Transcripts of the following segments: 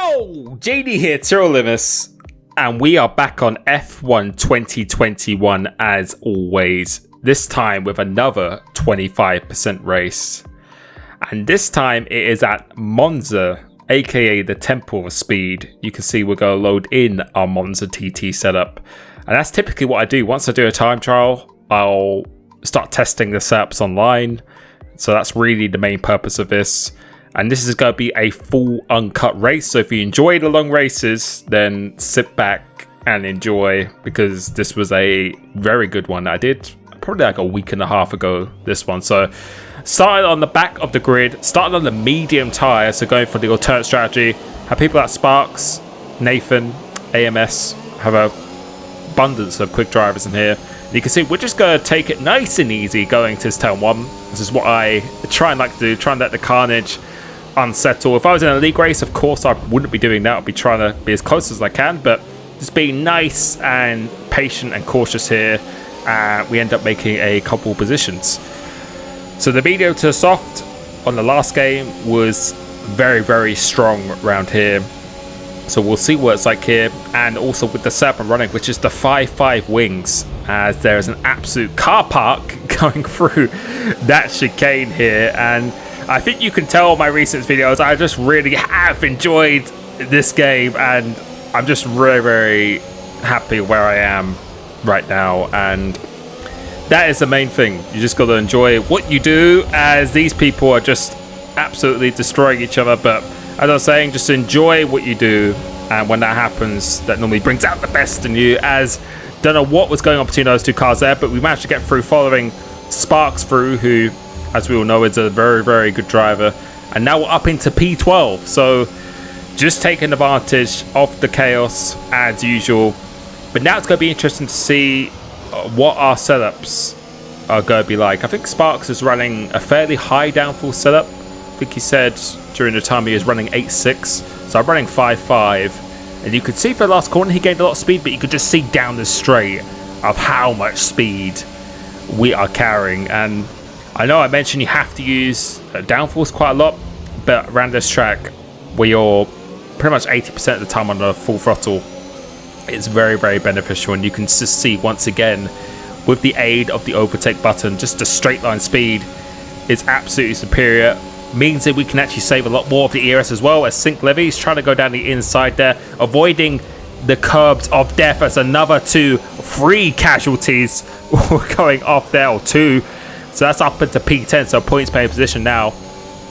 Yo, JD here, Limitless, and we are back on F1 2021 as always, this time with another 25% race. And this time it is at Monza, aka the Temple of Speed. You can see we're going to load in our Monza TT setup. And that's typically what I do. Once I do a time trial, I'll start testing the setups online. So that's really the main purpose of this. And this is going to be a full uncut race. So if you enjoy the long races, then sit back and enjoy, because this was a very good one that I did probably like a week and a half ago, this one. So started on the back of the grid, started on the medium tyre, so going for the alternate strategy. Have people at Sparks, Nathan, AMS, have a abundance of quick drivers in here. You can see we're just going to take it nice and easy going to this turn one. This is what I try and like to do, try and let the carnage unsettle. If I was in a league race, of course I wouldn't be doing that. I'd be trying to be as close as I can, but just being nice and patient and cautious here. We end up making a couple positions. So the medium to soft on the last game was very, very strong around here. So we'll see what it's like here. And also with the setup I'm running, which is the 5-5 wings, as there is an absolute car park going through that chicane here. And I think you can tell my recent videos, I just really have enjoyed this game, and I'm just very, very happy where I am right now. And that is the main thing. You just got to enjoy what you do, as these people are just absolutely destroying each other. But as I was saying, just enjoy what you do, and when that happens, that normally brings out the best in you. As don't know what was going on between those two cars there, but we managed to get through following Sparks through, who, as we all know, is a very, very good driver. And now we're up into P12, so just taking advantage of the chaos as usual. But now it's going to be interesting to see what our setups are going to be like. I think Sparks is running a fairly high downforce setup. I think he said during the time he was running 8.6, so I'm running 5.5. And you could see for the last corner he gained a lot of speed, but you could just see down the straight of how much speed we are carrying. And I know I mentioned you have to use downforce quite a lot, but around this track where you're pretty much 80% of the time on the full throttle, it's very, very beneficial. And you can just see once again, with the aid of the overtake button, just the straight line speed is absolutely superior. Means that we can actually save a lot more of the ERS as well, as Sync Levy's trying to go down the inside there, avoiding the curbs of death, as another 3 casualties were going off there, or 2. So that's up into P10, so points paying position now.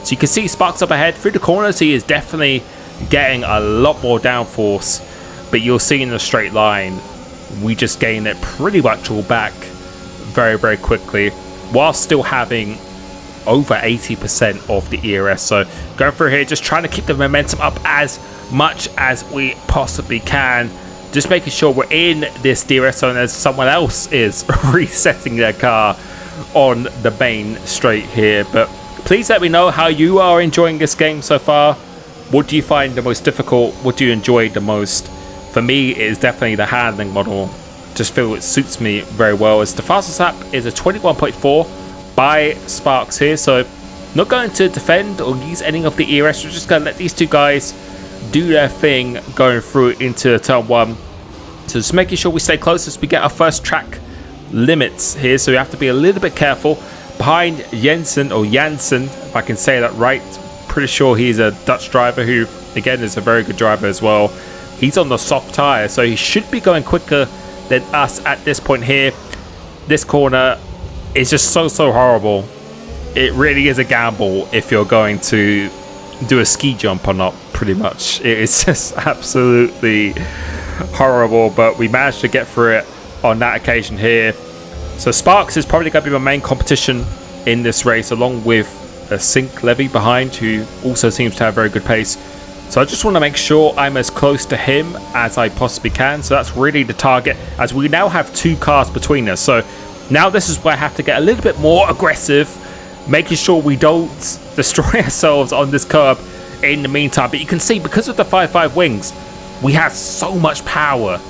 So you can see Sparks up ahead. Through the corners, he is definitely getting a lot more downforce, but you'll see in the straight line, we just gain it pretty much all back very, very quickly, while still having over 80% of the ERS. So going through here, just trying to keep the momentum up as much as we possibly can, just making sure we're in this DRS zone as someone else is resetting their car on the main straight here. But please let me know how you are enjoying this game so far. What do you find the most difficult? What do you enjoy the most? For me, it is definitely the handling model. Just feel it suits me very well, as the fastest lap is a 21.4 by Sparks here. So not going to defend or use any of the ERS. We're just going to let these two guys do their thing going through into turn one. So just making sure we stay close as we get our first track limits here. So we have to be a little bit careful. Behind Jensen, or Janssen, if I can say that right. Pretty sure he's a Dutch driver who, again, is a very good driver as well. He's on the soft tyre, so he should be going quicker than us at this point here. This corner is just so horrible. It really is a gamble if you're going to do a ski jump or not, pretty much. It is just absolutely horrible, but we managed to get through it on that occasion here. So Sparks is probably going to be my main competition in this race, along with a Sync Levy behind, who also seems to have very good pace. So I just want to make sure I'm as close to him as I possibly can. So that's really the target, as we now have 2 cars between us. So now this is where I have to get a little bit more aggressive, making sure we don't destroy ourselves on this curb in the meantime. But you can see, because of the 5.5 wings, we have so much power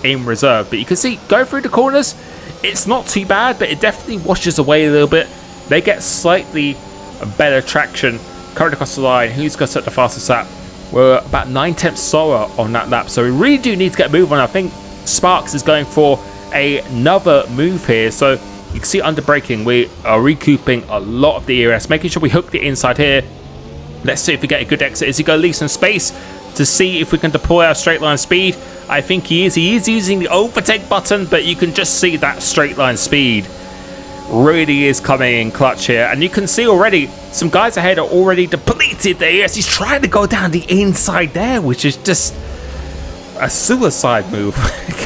in reserve. But you can see, go through the corners, it's not too bad, but it definitely washes away a little bit. They get slightly better traction coming across the line. Who's going to set the fastest lap? We're about 9/10 slower on that lap, so we really do need to get a move on. I think Sparks is going for another move here, so you can see under braking we are recouping a lot of the ERS, making sure we hook the inside here. Let's see if we get a good exit. Is he going to leave some space to see if we can deploy our straight line speed? I think he is. He is using the overtake button, but you can just see that straight line speed really is coming in clutch here. And you can see already some guys ahead are already depleted there. Yes, he's trying to go down the inside there, which is just a suicide move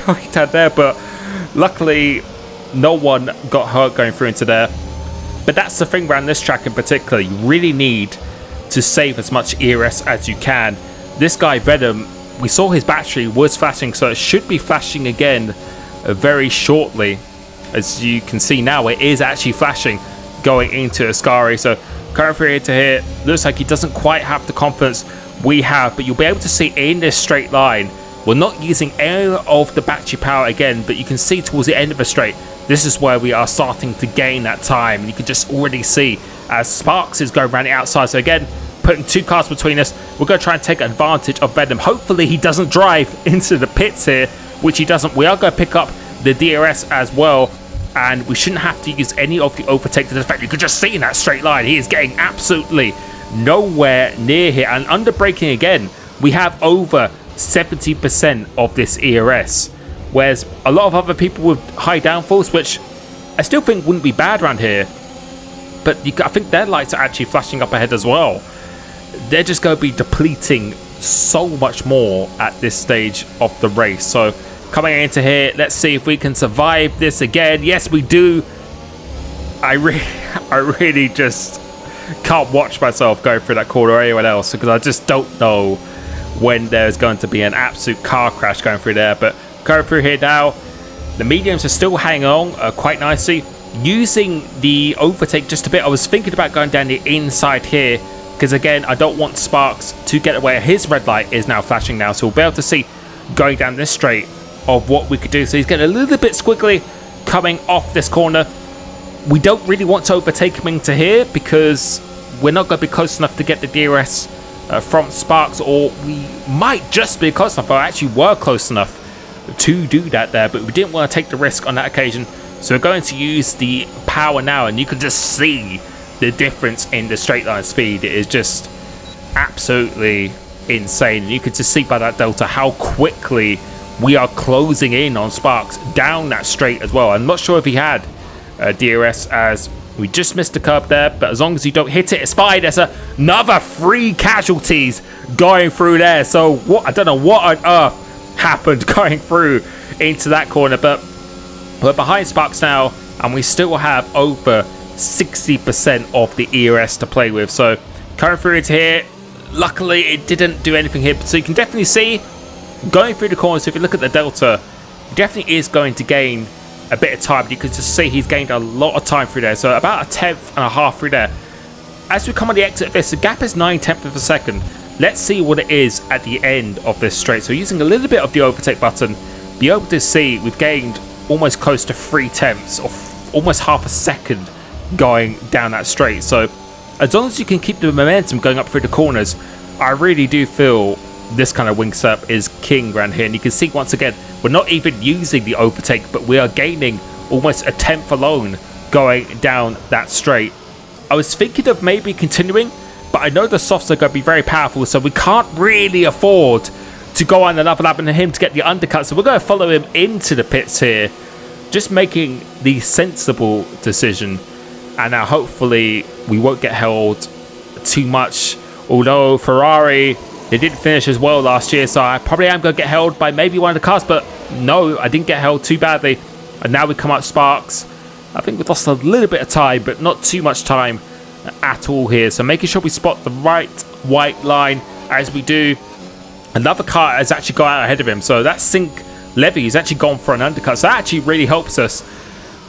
going down there. But luckily, no one got hurt going through into there. But that's the thing around this track in particular. You really need to save as much ERS as you can. This guy Venom, we saw his battery was flashing, so it should be flashing again very shortly. As you can see now, it is actually flashing going into Ascari. So current through here to here, looks like he doesn't quite have the confidence we have, but you'll be able to see in this straight line, we're not using any of the battery power again, but you can see towards the end of the straight, this is where we are starting to gain that time. And you can just already see as Sparks is going around the outside. So again, putting two cars between us, we're going to try and take advantage of Venom. Hopefully he doesn't drive into the pits here, which he doesn't. We are going to pick up the DRS as well, and we shouldn't have to use any of the overtake to the fact you could just see in that straight line he is getting absolutely nowhere near here. And under braking again, we have over 70% of this ERS, whereas a lot of other people with high downforce, which I still think wouldn't be bad around here, but I think their lights are actually flashing up ahead as well. They're just going to be depleting so much more at this stage of the race. So coming into here, let's see if we can survive this again. Yes, we do. I really just can't watch myself go through that corner or anyone else, because I just don't know when there's going to be an absolute car crash going through there. But going through here now, the mediums are still hanging on quite nicely. Using the overtake just a bit, I was thinking about going down the inside here, because again, I don't want Sparks to get away. His red light is now flashing now, so we'll be able to see going down this straight of what we could do. So he's getting a little bit squiggly coming off this corner. We don't really want to overtake him into here, because we're not going to be close enough to get the DRS from Sparks, or we might just be close enough, or actually were close enough to do that there, but we didn't want to take the risk on that occasion. So we're going to use the power now, and you can just see the difference in the straight line speed. It is just absolutely insane. And you can just see by that delta how quickly we are closing in on Sparks down that straight as well. I'm not sure if he had DRS, as we just missed the curb there, but as long as you don't hit it, it's fine. There's another 3 casualties going through there. So what, I don't know what on earth happened going through into that corner, but we're behind Sparks now, and we still have over 60% of the ERS to play with. So coming through into here, luckily it didn't do anything here, so you can definitely see going through the corners, if you look at the delta, he definitely is going to gain a bit of time. You can just see he's gained a lot of time through there, so about a 1/10 and a half through there. As we come on the exit of this, the gap is 9/10 of a second. Let's see what it is at the end of this straight. So using a little bit of the overtake button, be able to see we've gained almost close to 3/10 or almost half a second going down that straight. So as long as you can keep the momentum going up through the corners, I really do feel this kind of wing setup is king around here. And you can see once again, we're not even using the overtake, but we are gaining almost a 1/10 alone going down that straight. I was thinking of maybe continuing, but I know the softs are going to be very powerful, so we can't really afford to go on another lap and him to get the undercut. So we're going to follow him into the pits here, just making the sensible decision. And now hopefully we won't get held too much. Although Ferrari, they didn't finish as well last year, so I probably am going to get held by maybe one of the cars. But no, I didn't get held too badly. And now we come out Sparks. I think we've lost a little bit of time, but not too much time at all here. So making sure we spot the right white line as we do. Another car has actually got out ahead of him, so that Sync Levy has actually gone for an undercut. So that actually really helps us.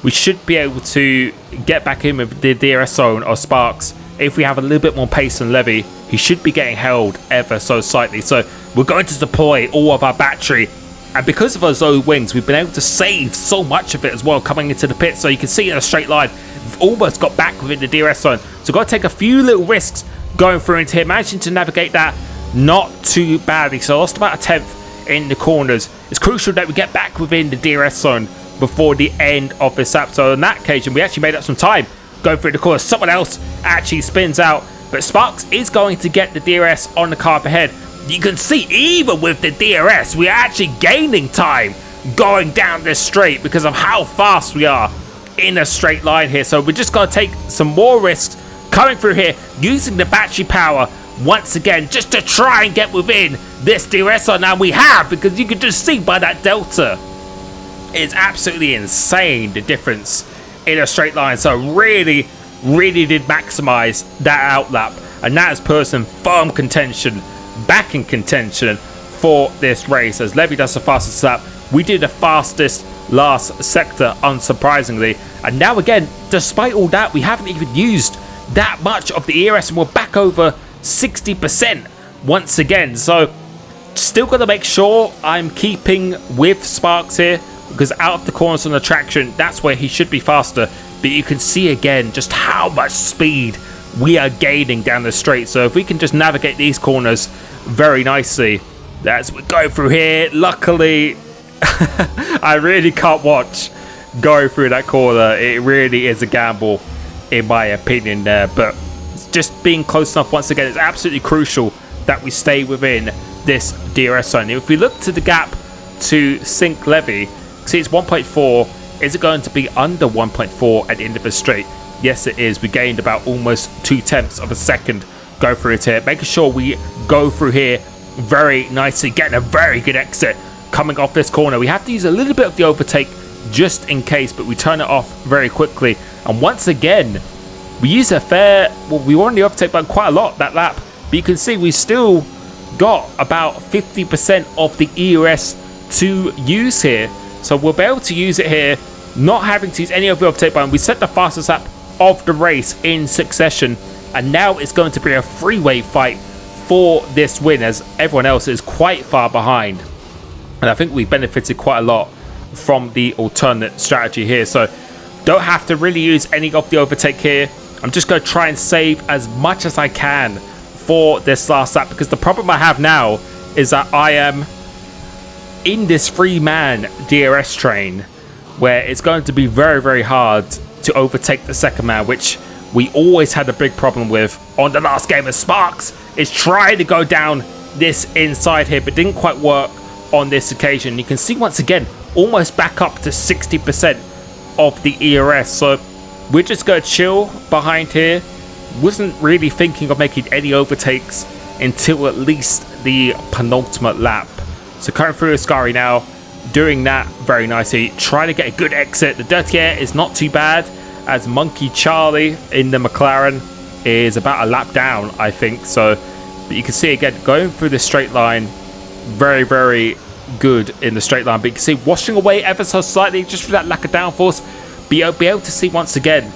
We should be able to get back in with the DRS zone or Sparks. If we have a little bit more pace than Levy, he should be getting held ever so slightly. So we're going to deploy all of our battery. And because of those low wings, we've been able to save so much of it as well coming into the pit. So you can see in a straight line, we've almost got back within the DRS zone. So got to take a few little risks going through into here, managing to navigate that not too badly. So lost about a tenth in the corners. It's crucial that we get back within the DRS zone before the end of this lap. So on that occasion, we actually made up some time going through the corner. Someone else actually spins out, but Sparks is going to get the DRS on the car up ahead. You can see even with the DRS, we are actually gaining time going down this straight because of how fast we are in a straight line here. So we're just going to take some more risks coming through here, using the battery power once again, just to try and get within this DRS zone. Now we have, because you can just see by that delta, it's absolutely insane, the difference in a straight line. So really did maximize that outlap, and that has put us in firm contention, back in contention for this race, as Levy does the fastest lap. We did the fastest last sector, unsurprisingly. And now again, despite all that, we haven't even used that much of the ERS, and we're back over 60% once again. So still got to make sure I'm keeping with Sparks here, because out of the corners on the traction, that's where he should be faster. But you can see again just how much speed we are gaining down the straight. So if we can just navigate these corners very nicely, as we go through here. Luckily, I really can't watch go through that corner. It really is a gamble in my opinion there, but just being close enough once again is absolutely crucial that we stay within this DRS zone. If we look to the gap to Sync Levy, see it's 1.4. Is it going to be under 1.4 at the end of the straight? Yes, it is. We gained about almost 0.2 of a second go through it here, making sure we go through here very nicely, getting a very good exit coming off this corner. We have to use a little bit of the overtake just in case, but we turn it off very quickly. And once again, we use a fair, well, we won the overtake by quite a lot that lap, but you can see we still got about 50% of the ERS to use here. So we'll be able to use it here, not having to use any of the overtake button. We set the fastest lap of the race in succession, and now it's going to be a freeway fight for this win, as everyone else is quite far behind. And I think we benefited quite a lot from the alternate strategy here. So don't have to really use any of the overtake here. I'm just going to try and save as much as I can for this last lap, because the problem I have now is that I am in this 3-man DRS train where it's going to be very hard to overtake the second man, which we always had a big problem with on the last game. As Sparks is trying to go down this inside here, but didn't quite work on this occasion. You can see once again almost back up to 60% of the ERS. So we're just going to chill behind here. Wasn't really thinking of making any overtakes until at least the penultimate lap. So coming through Ascari now, doing that very nicely, trying to get a good exit. The dirty air is not too bad, as Monkey Charlie in the McLaren is about a lap down, I think. So, but you can see again going through the straight line, very good in the straight line. But you can see washing away ever so slightly just for that lack of downforce. Be able to see once again,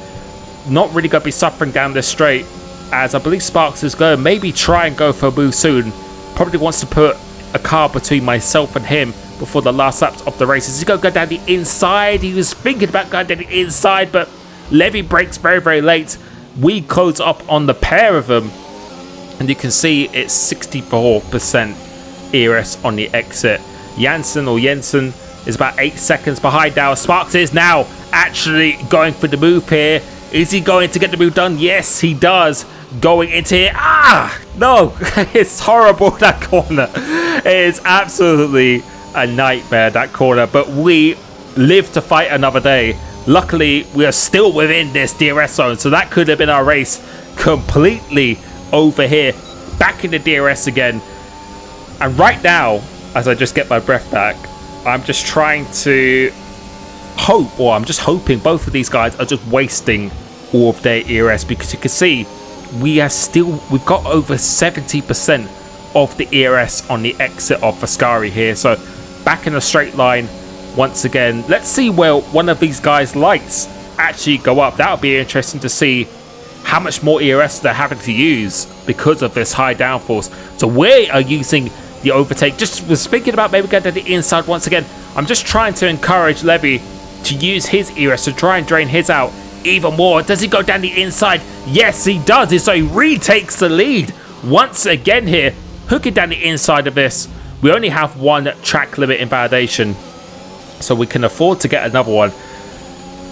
not really going to be suffering down this straight, as I believe Sparks is going to maybe try and go for a move soon. Probably wants to put a car between myself and him before the last laps of the race. Is he going to go down the inside? He was thinking about going down the inside, but Levy breaks very late. We close up on the pair of them, and you can see it's 64% ERS on the exit. Jensen is about 8 seconds behind now. Sparks is now actually going for the move here. Is he going to get the move done? Yes, he does. Going into here. No, it's horrible, that corner. It is absolutely a nightmare, that corner, but we live to fight another day. Luckily, we are still within this DRS zone, so that could have been our race completely over here. Back in the DRS again. And right now, as I just get my breath back, I'm just trying to hope, or I'm just hoping both of these guys are just wasting all of their ERS, because you can see we've got over 70% of the ERS on the exit of Ascari here. So back in a straight line once again. Let's see where one of these guys' lights actually go up. That would be interesting to see how much more ERS they're having to use because of this high downforce. So we are using the overtake. Just was thinking about maybe going to the inside once again. I'm just trying to encourage Levy to use his ERS to try and drain his out even more. Does he go down the inside? Yes, he does. So he retakes the lead once again here. hook it down the inside of this. We only have one track limit invalidation, so we can afford to get another one.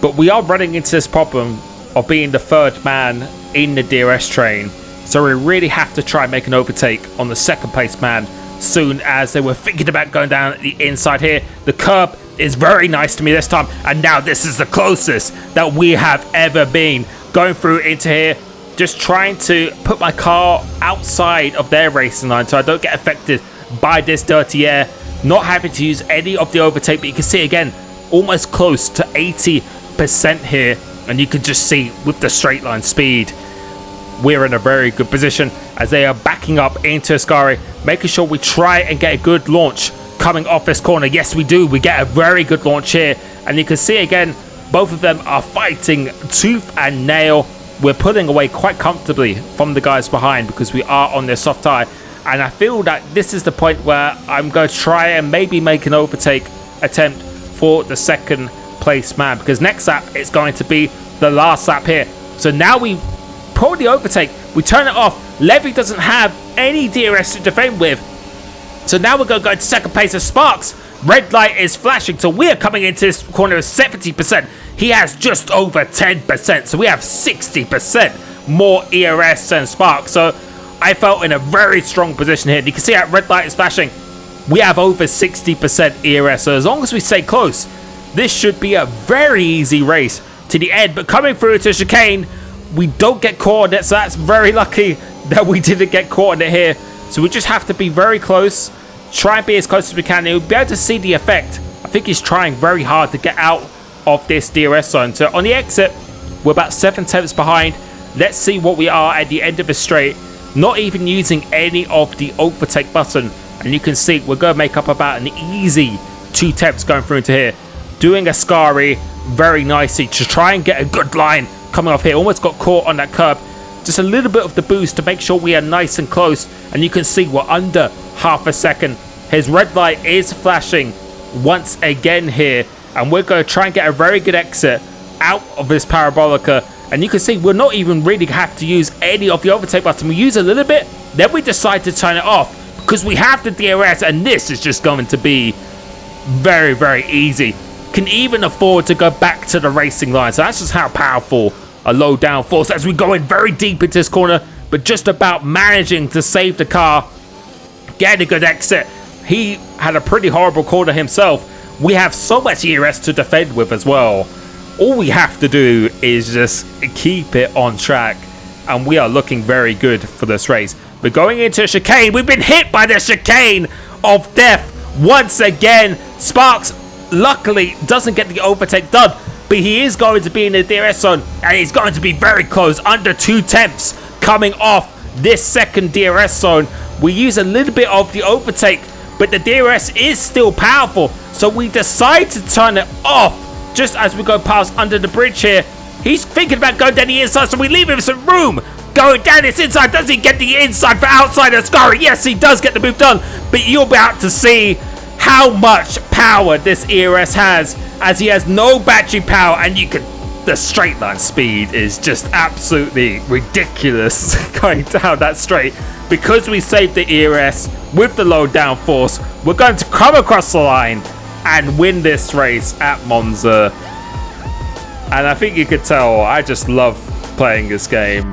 But we are running into this problem of being the third man in the DRS train, so we really have to try and make an overtake on the second place man soon, as they were thinking about going down the inside here. The curb is very nice to me this time, and now this is the closest that we have ever been going through into here. Just trying to put my car outside of their racing line so I don't get affected by this dirty air, not having to use any of the overtake. But you can see again, almost close to 80% here, and you can just see with the straight line speed, we're in a very good position as they are backing up into Ascari, making sure we try and get a good launch coming off this corner. Yes, we do. We get a very good launch here, and you can see again, both of them are fighting tooth and nail. We're pulling away quite comfortably from the guys behind because we are on their soft tire, and I feel that this is the point where I'm going to try and maybe make an overtake attempt for the second place man, because next lap it's going to be the last lap here. So now we pull the overtake, we turn it off. Levy doesn't have any DRS to defend with, so now we're going to go to second place as Sparks. Red light is flashing, so we are coming into this corner with 70%. He has just over 10%, so we have 60% more ERS than Sparks. So I felt in a very strong position here. You can see that red light is flashing. We have over 60% ERS, so as long as we stay close, this should be a very easy race to the end. But coming through to chicane, we don't get caught on it, so that's very lucky that we didn't get caught on it here. So we just have to be very close, try and be as close as we can. You'll be able to see the effect. I think he's trying very hard to get out of this DRS zone. So on the exit, we're about 7 tenths behind. Let's see what we are at the end of the straight, not even using any of the overtake button. And you can see we're going to make up about an easy 2 tenths going through into here, doing a Ascari very nicely to try and get a good line coming off here. Almost got caught on that curb. Just a little bit of the boost to make sure we are nice and close, and you can see we're under half a second. His red light is flashing once again here, and we're going to try and get a very good exit out of this parabolica. And you can see we're not even really have to use any of the overtake button. We use a little bit, then we decide to turn it off because we have the DRS, and this is just going to be very, very easy. Can even afford to go back to the racing line. So that's just how powerful a low downforce as we go in very deep into this corner, but just about managing to save the car, get a good exit. He had a pretty horrible corner himself. We have so much ERS to defend with as well. All we have to do is just keep it on track, and we are looking very good for this race. We're going into a chicane. We've been hit by the chicane of death once again. Sparks luckily doesn't get the overtake done, but he is going to be in the DRS zone, and he's going to be very close, under 2 tenths coming off this second DRS zone. We use a little bit of the overtake, but the DRS is still powerful, so we decide to turn it off just as we go past under the bridge here. He's thinking about going down the inside, so we leave him some room. Going down this inside, does he get the inside for outside of Ascari? Yes, he does get the move done, but you're about to see how much power this ERS has, as he has no battery power, and you can, the straight line speed is just absolutely ridiculous going down that straight. Because we saved the ERS with the low downforce, we're going to come across the line and win this race at Monza. And I think you could tell I just love playing this game.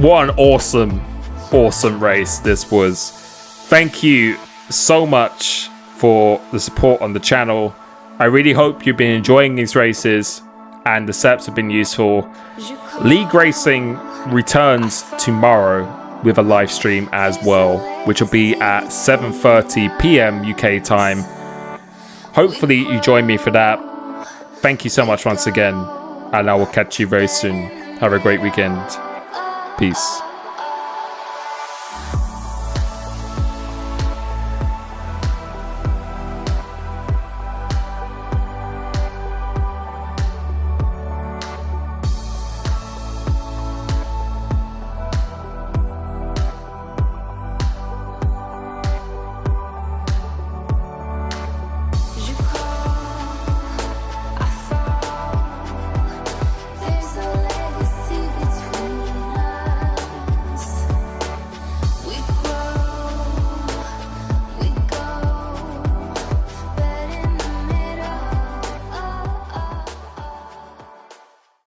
What an awesome race this was. Thank you so much for the support on the channel. I really hope you've been enjoying these races and the setups have been useful. League Racing returns tomorrow with a live stream as well, which will be at 7:30 p.m. UK time. Hopefully you join me for that. Thank you so much once again, and I will catch you very soon. Have a great weekend. Peace.